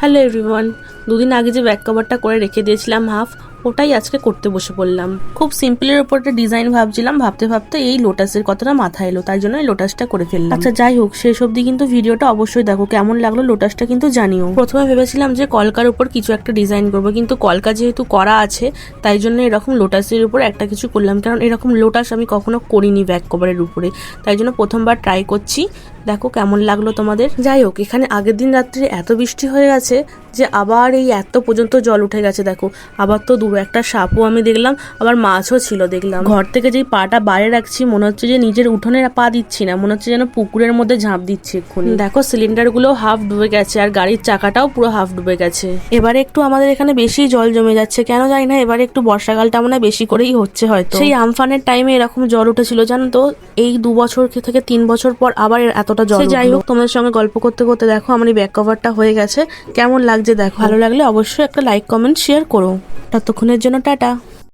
Hello everyone, দুদিন আগে যে ব্যাক কভারটা করে রেখে দিয়েছিলাম হাফ, ওটাই আজকে করতে বসে পড়লাম। খুব সিম্পলের উপর একটা ডিজাইন ভাবছিলাম, ভাবতে ভাবতে এই লোটাসের কথাটা মাথায় এলো, তাই জন্য এই লোটাসটা করে ফেললাম। আচ্ছা যাই হোক, শেষ অবধি কিন্তু ভিডিওটা অবশ্যই দেখো, কেমন লাগলো লোটাসটা কিন্তু জানিও। প্রথমে ভেবেছিলাম যে কলকার উপর কিছু একটা ডিজাইন করবো, কিন্তু কলকা যেহেতু করা আছে তাই জন্য এরকম লোটাসের উপর একটা কিছু করলাম, কারণ এরকম লোটাস আমি কখনো করিনি ব্যাক কভারের উপরে, তাই জন্য প্রথমবার ট্রাই করছি। দেখো কেমন লাগলো তোমাদের। যাই হোক, এখানে আগের দিন রাত্রে এত বৃষ্টি হয়ে গেছে যে আবার এই এত পর্যন্ত জল উঠে গেছে। দেখো আবার তো দু একটা সাপও আমি দেখলাম, আবার মাছও ছিল দেখলাম। ঘর থেকে যেই পাটা বাইরে রাখছি মনে হচ্ছে যে নিজের উঠোনে পা দিচ্ছি না, মনে হচ্ছে যেন পুকুরের মধ্যে ঝাঁপ দিচ্ছি এক্ষুনি। দেখো সিলিন্ডার গুলো হাফ ডুবে গেছে আর গাড়ির চাকাটাও পুরো হাফ ডুবে গেছে। এবারে একটু আমাদের এখানে বেশি জল জমে যাচ্ছে, কেন জানি না। এবারে একটু বর্ষাকালটা মনে হয় বেশি করেই হচ্ছে হয়তো। সেই আমফানের টাইমে এরকম জল উঠেছিল জানো তো, এই 2 বছর থেকে 3 বছর পর আবার এতটা জল। যাই হোক, তোমাদের সঙ্গে গল্প করতে করতে দেখো আমার এই ব্যাক কভারটা হয়ে গেছে। কেমন লাগছে দেখো, ভালো লাগলে অবশ্যই একটা লাইক কমেন্ট শেয়ার করো। ততক্ষণের জন্য টাটা।